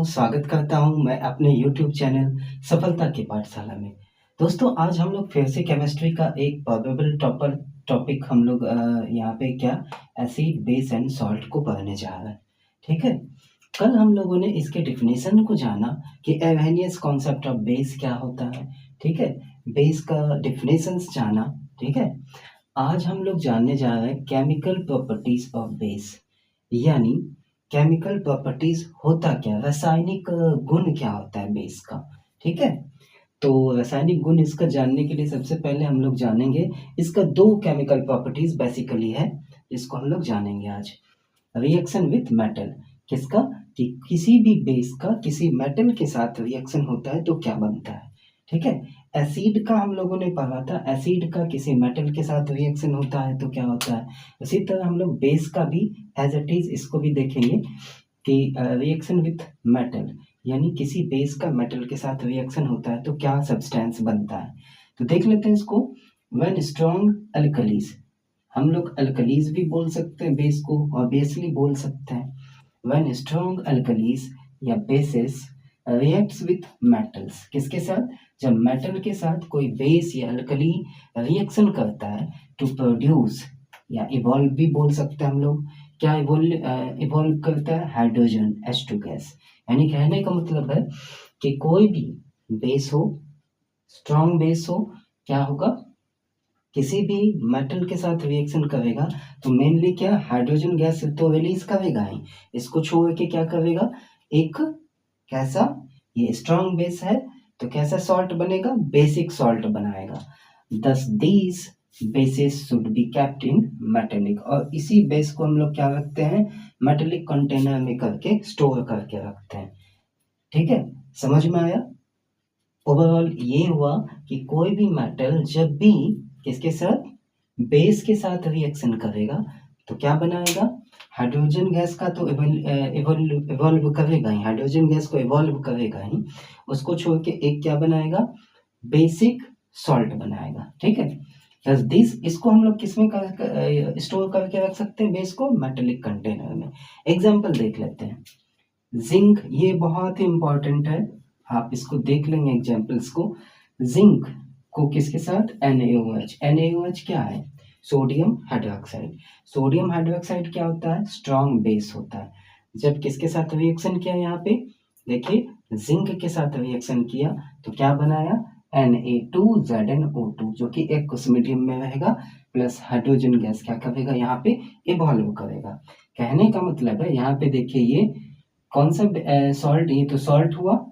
स्वागत करता हूँ मैं अपने यूट्यूब चैनल सफलता की पाठशाला में। दोस्तों, आज हम लोग फिर से केमिस्ट्री का एक प्रोबेबल टॉपिक हम लोग यहाँ पे क्या एसिड, बेस एंड सॉल्ट को पढ़ने जा रहे हैं। ठीक है? कल हम लोगों ने इसके डेफिनेशन को जाना कि अर्हेनियस कॉन्सेप्ट ऑफ बेस क्या होता है। ठीक है? बेस का डेफिनेशंस जाना। ठीक है? आज हम लोग जानने जा रहे हैं केमिकल प्रॉपर्टीज ऑफ बेस, यानी केमिकल प्रॉपर्टीज होता क्या, रासायनिक गुण क्या होता है बेस का। ठीक है? तो रासायनिक गुण इसका जानने के लिए सबसे पहले हम लोग जानेंगे इसका दो केमिकल प्रॉपर्टीज बेसिकली है, जिसको हम लोग जानेंगे आज। रिएक्शन विथ मेटल, किसका, कि किसी भी बेस का किसी मेटल के साथ रिएक्शन होता है तो क्या बनता है। ठीक है? एसिड का हम लोगों ने पढ़ा था, एसिड का किसी मेटल के साथ रिएक्शन होता है तो क्या होता है। उसी तरह हम लोग बेस का भी एज इट इज इसको भी देखेंगे कि रिएक्शन विथ मेटल, यानी किसी बेस का मेटल के साथ रिएक्शन होता है तो क्या सब्सटेंस बनता है। तो देख लेते हैं इसको। व्हेन स्ट्रॉन्ग अल्कलीज, हम लोग अल्कलीज भी बोल सकते हैं बेस को, और बेसली बोल सकते हैं। व्हेन स्ट्रॉन्ग अल्कलीज या बेसिस रिएक्ट्स विथ मेटल्स, किसके साथ, जब मेटल के साथ कोई बेस या अल्कली रिएक्शन करता है टू प्रोड्यूस, या इवॉल्व भी बोल सकते हैं हम लोग। क्या इवॉल्व करता है, हाइड्रोजन H2 गैस। यानी कहने का मतलब है कि कोई भी बेस हो, स्ट्रॉन्ग बेस हो, क्या होगा, किसी भी मेटल के साथ रिएक्शन करेगा तो मेनली क्या, हाइड्रोजन गैस तो रिलीज करेगा ही, इसको छोड़ के क्या करेगा, एक कैसा, ये स्ट्रॉन्ग बेस है तो कैसा सॉल्ट बनेगा, बेसिक सॉल्ट बनाएगा। दस these basis should be kept in metallic, और इसी बेस को हम लोग क्या रखते हैं, मेटेलिक कंटेनर में करके स्टोर करके रखते हैं। ठीक है? समझ में आया। ओवरऑल ये हुआ कि कोई भी मेटल जब भी किसके साथ, बेस के साथ रिएक्शन करेगा तो क्या बनाएगा, हाइड्रोजन गैस का तो इवॉल्व करेगा ही, हाइड्रोजन गैस को इवॉल्व करेगा ही, उसको छोड़ के एक क्या बनाएगा, बेसिक सॉल्ट बनाएगा। ठीक है? बस दिस, इसको हम लोग किसमें स्टोर करके रख सकते हैं, बेस को मेटेलिक कंटेनर में। एग्जाम्पल देख लेते हैं। जिंक, ये बहुत ही इंपॉर्टेंट है, आप इसको देख लेंगे एग्जाम्पल्स को। जिंक को किसके साथ, NaOH, NaOH क्या है, सोडियम हाइड्रोक्साइड। सोडियम हाइड्रोक्साइड क्या होता है, स्ट्रॉन्ग बेस होता है। जब किसके साथ रिएक्शन किया, यहाँ पे देखिए, जिंक के साथ रिएक्शन किया तो क्या बनाया, Na2ZnO2, जो कि एक्वस मीडियम में रहेगा, प्लस हाइड्रोजन गैस क्या करेगा, यहाँ पे इवॉल्व करेगा। कहने का मतलब है, यहाँ पे देखिए ये कौन सा सॉल्ट, ये तो सॉल्ट हुआ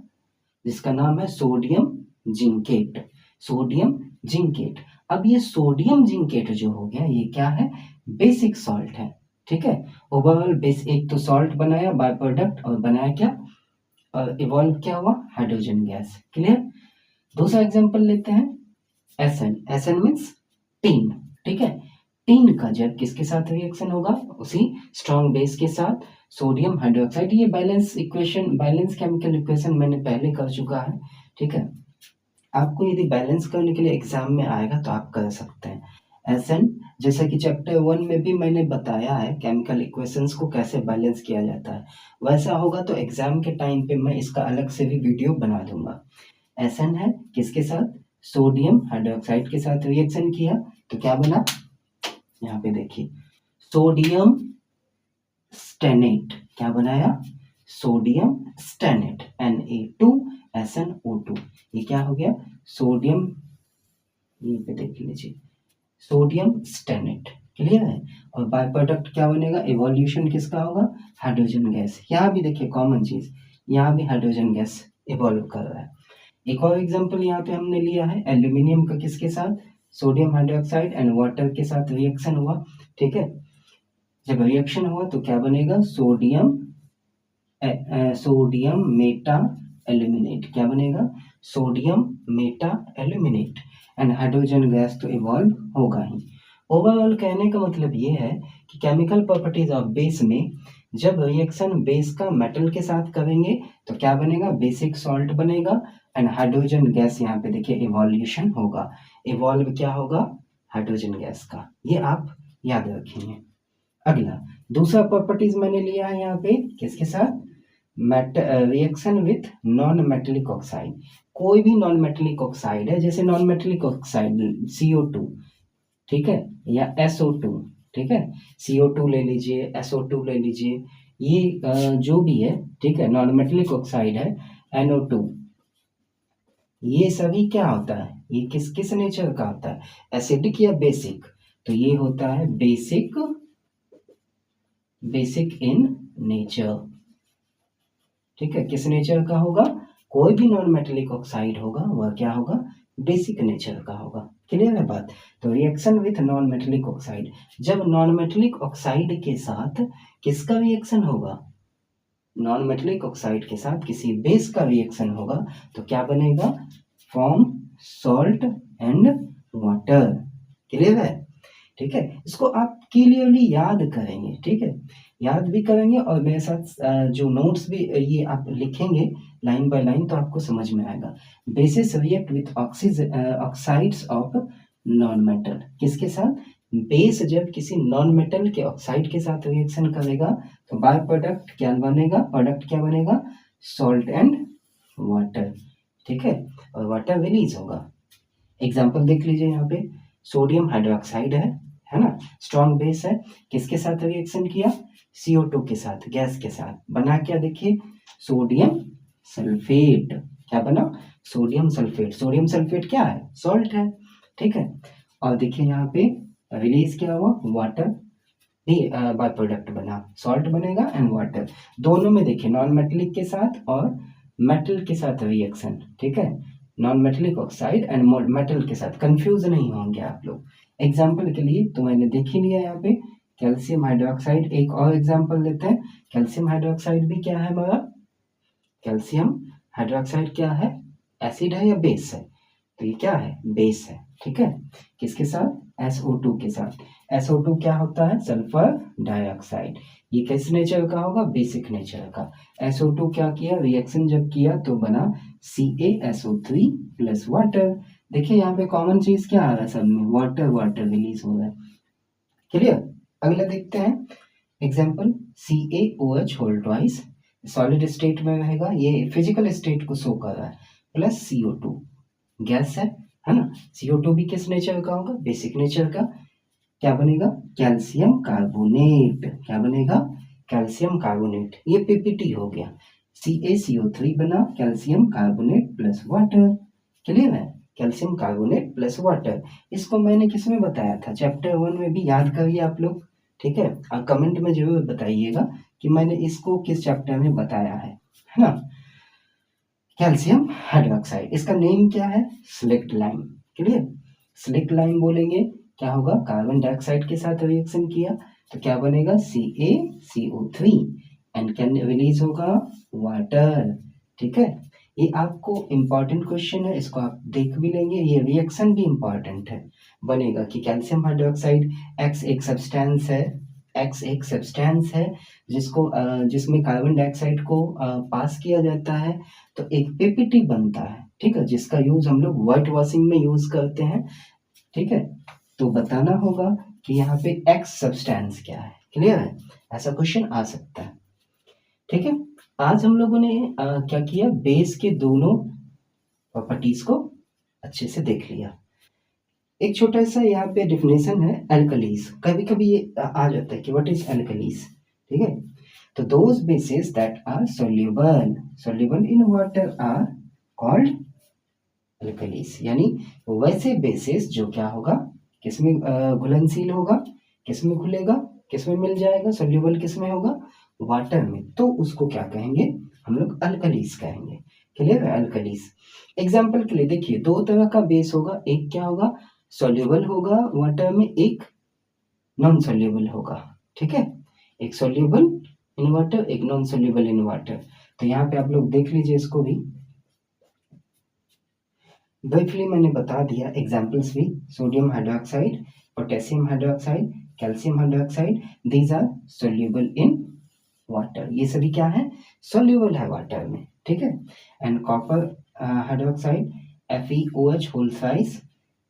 जिसका नाम है सोडियम जिंकेट, सोडियम जिंकेट। अब ये सोडियम जिंकेट जो हो गया, ये क्या है, बेसिक सॉल्ट है। ठीक है? ओवरऑल बेस, एक तो सॉल्ट बनाया बाय प्रोडक्ट, और बनाया क्या, और इवॉल्व क्या हुआ, हाइड्रोजन गैस। क्लियर? दूसरा एग्जांपल लेते हैं, एसएन। SN means tin. ठीक है? टीन का जब किसके साथ रिएक्शन होगा, उसी स्ट्रॉन्ग बेस के साथ, सोडियम हाइड्रोक्साइड। ये balance equation, balance chemical equation मैंने पहले कर चुका है। ठीक है? आपको यदि बैलेंस करने के लिए एग्जाम में आएगा तो आप कर सकते हैं। एसएन, जैसा कि चैप्टर 1 में भी मैंने बताया है केमिकल इक्वेशंस को कैसे बैलेंस किया जाता है, वैसा होगा तो एग्जाम के टाइम पे मैं इसका अलग से भी वीडियो बना दूंगा। एसएन है किसके साथ, सोडियम हाइड्रोक्साइड के साथ रिएक्शन किया तो क्या बना, यहाँ पे देखिए, सोडियम स्टेनेट, क्या बनाया, सोडियम स्टेनेट, Na2SnO2। ये क्या हो गया, सोडियम, ये पे देख लीजिए, सोडियम स्टेनेट। क्लियर है? और बाय प्रोडक्ट क्या बनेगा, इवोल्यूशन किसका होगा, हाइड्रोजन गैस। यहाँ भी देखिए कॉमन चीज, यहाँ भी हाइड्रोजन गैस इवॉल्व कर रहा है। एक और एग्जांपल यहाँ पे हमने लिया है, एल्यूमिनियम का किसके साथ, सोडियम हाइड्रोक्साइड एंड वाटर के साथ रिएक्शन हुआ। ठीक है? जब रिएक्शन हुआ तो क्या बनेगा, सोडियम मेटा एल्यूमिनेट। क्या बनेगा, sodium Meta aluminate, and hydrogen gas तो इवॉल्व होगा ही। ओवरऑल कहने का मतलब ये है कि केमिकल प्रॉपर्टीज ऑफ बेस में जब रिएक्शन बेस का मेटल के साथ करेंगे तो क्या बनेगा, बेसिक सॉल्ट बनेगा, एंड हाइड्रोजन गैस, यहाँ पे देखिए इवोल्यूशन होगा। इवॉल्व क्या होगा, हाइड्रोजन गैस का। ये आप याद रखेंगे। अगला दूसरा प्रॉपर्टीज मैंने लिया है यहाँ पे किसके साथ, reaction with non metallic oxide. कोई भी नॉन मेटेलिक ऑक्साइड है, जैसे नॉन मेटेलिक ऑक्साइड CO2, ठीक है, या SO2, ठीक है, CO2 ले लीजिए, SO2 ले लीजिए, ये जो भी है, ठीक है, नॉन मेटेलिक ऑक्साइड है, NO2, ये सभी क्या होता है, ये किस किस नेचर का होता है, एसिडिक या बेसिक? तो ये होता है बेसिक, बेसिक इन नेचर, ठीक है, किस नेचर का होगा? कोई भी नॉन मेटेलिक ऑक्साइड होगा वह क्या होगा? बेसिक नेचर का होगा। क्लियर है बात? तो reaction with non metallic oxide, जब नॉन मेटेलिक ऑक्साइड के साथ किसका रिएक्शन होगा? नॉन मेटेलिक ऑक्साइड के साथ किसी बेस का रिएक्शन होगा तो क्या बनेगा? Form salt and water. Clear है? ठीक है, इसको आप क्लियरली याद करेंगे, ठीक है, याद भी करेंगे और मेरे साथ जो नोट्स भी ये आप लिखेंगे लाइन बाय लाइन तो आपको समझ में आएगा। Basis react with oxides of non metal, किसके साथ? बेस जब किसी नॉन मेटल के ऑक्साइड के साथ रिएक्शन करेगा तो बाय प्रोडक्ट क्या बनेगा? प्रोडक्ट क्या बनेगा? सॉल्ट एंड वाटर, ठीक है, और वाटर रिलीज होगा। एग्जाम्पल देख लीजिए यहाँ पे, सोडियम हाइड्रोक्साइड है ना, स्ट्रॉन्ग बेस है, किसके साथ रिएक्शन किया? CO2 के साथ, गैस के साथ, बना क्या? देखिए, सोडियम सल्फेट। क्या बना? Sodium sulphate. सोडियम सल्फेट क्या है? सॉल्ट है, ठीक है, और देखिए यहाँ पे रिलीज क्या हुआ? वाटर, भी बाय प्रोडक्ट बना, सॉल्ट बनेगा एंड वाटर। दोनों में देखिए नॉन मेटेलिक के साथ और मेटल के साथ रिएक्शन, ठीक है, non metallic oxide and metal के साथ, कंफ्यूज नहीं होंगे आप लोग। एग्जाम्पल के लिए तो मैंने देख ही लिया यहाँ पे कैल्शियम हाइड्रोक्साइड। एक और एग्जाम्पल लेते हैं, कैल्शियम हाइड्रोक्साइड भी क्या है हमारा? कैल्शियम हाइड्रोक्साइड क्या है? एसिड है या बेस है? तो ये क्या है? बेस है, ठीक है, किसके साथ? SO2 के साथ। SO2 क्या होता है? Sulphur dioxide. ये किस नेचर का होगा? बेसिक नेचर का। SO2 क्या किया? रिएक्शन जब किया तो बना CaSO3 प्लस वाटर। देखिए यहाँ पे कॉमन चीज क्या आ रहा है सब में? वाटर, वाटर रिलीज हो रहा है। क्लियर? अगला देखते हैं example, CaOH whole twice, solid state में रहेगा, ये फिजिकल स्टेट को शो कर रहा है, प्लस CO2, गैस है ना। CO2 भी किस नेचर का होगा? बेसिक नेचर का। क्या बनेगा? Calcium carbonate. क्या बनेगा? Calcium carbonate. ये PPT हो गया, CaCO3 बना calcium carbonate plus water. Clear है? Calcium carbonate plus water. इसको मैंने किस में बताया था? चैप्टर 1 में भी, याद करिए आप लोग, ठीक है, और कमेंट में जरूर बताइएगा कि मैंने इसको किस चैप्टर में बताया है ना। कैल्शियम हाइड्रोक्साइड, इसका नेम क्या है? Slaked lime. Clear? Slaked lime बोलेंगे, क्या होगा? कार्बन डाइऑक्साइड के साथ रिएक्शन किया तो क्या बनेगा? CaCO3 एंड क्या रिलीज होगा? वाटर, ठीक है। ये आपको इंपॉर्टेंट क्वेश्चन है, इसको आप देख भी लेंगे, ये रिएक्शन भी इंपॉर्टेंट है। बनेगा कि कैल्शियम हाइड्रोक्साइड X एक सब्सटेंस है, X एक सब्सटेंस है जिसको जिसमें कार्बन डाइऑक्साइड को पास किया जाता है तो एक PPT बनता है, ठीक है, जिसका यूज हम लोग व्हाइट वॉशिंग में यूज करते हैं, ठीक है। तो बताना होगा कि यहाँ पे X सब्सटेंस क्या है। क्लियर है? ऐसा क्वेश्चन आ सकता है, ठीक है। आज हम लोगों ने क्या किया? बेस के दोनों प्रॉपर्टीज को अच्छे से देख लिया। एक छोटा सा यहाँ पे डिफिनेशन है एल्कलीज, कभी कभी ये आ जाता है कि व्हाट इज एल्कलीज, ठीक है। तो those bases that are soluble in water are called alkalies, यानी वैसे बेसिस जो क्या होगा? किसमें घुलनशील होगा? किसमें घुलेगा? किसमें मिल जाएगा? सोल्यूबल किसमें होगा? वाटर में, तो उसको क्या कहेंगे? हम लोग अल्कलीज कहेंगे। क्लियर है? अल्कलीज। एग्जाम्पल के लिए देखिए, दो तरह का बेस होगा, एक क्या होगा? सोल्यूबल होगा वाटर में, एक नॉन सोल्यूबल होगा, ठीक है, एक सोल्यूबल इन वाटर, एक नॉन सोल्यूबल इन वाटर। तो यहाँ पे आप लोग देख लीजिए इसको भी, ब्रीफली मैंने बता दिया एग्जाम्पल्स भी, sodium hydroxide, potassium hydroxide, calcium hydroxide, these are soluble in water. ये सभी क्या है? सोल्यूबल है वाटर में, ठीक है। And copper hydroxide FeOH whole thrice,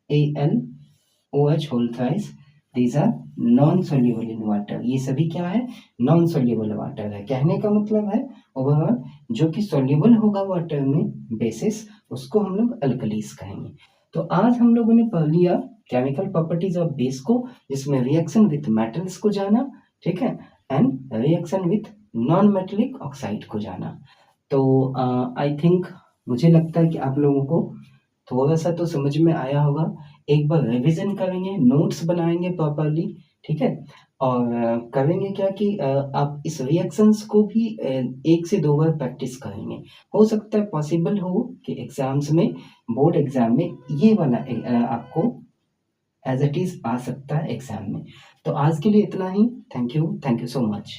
AlOH whole thrice, these are non soluble in water. ये सभी क्या है, नॉन सोल्यूबल वाटर है। कहने का मतलब है ओवरऑल जो कि सोल्यूबल होगा वाटर में बेसिस, उसको हम लोग अल्कलीज कहेंगे। तो आज हम लोगों ने पढ़ लिया केमिकल प्रॉपर्टीज ऑफ बेस को, जिसमें रिएक्शन विथ मेटल्स को जाना, ठीक है, and reaction with non metallic oxide को जाना। तो आई थिंक, मुझे लगता है कि आप लोगों को थोड़ा सा तो समझ में आया होगा। एक बार रिवीजन करेंगे, नोट्स बनाएंगे प्रॉपरली, ठीक है, और करेंगे क्या कि आप इस रिएक्शंस को भी 1 से 2 बार प्रैक्टिस करेंगे। हो सकता है पॉसिबल हो कि एग्जाम्स में, बोर्ड एग्जाम में ये वाला आपको एज इट इज आ सकता है एग्जाम में। तो आज के लिए इतना ही। Thank you so much.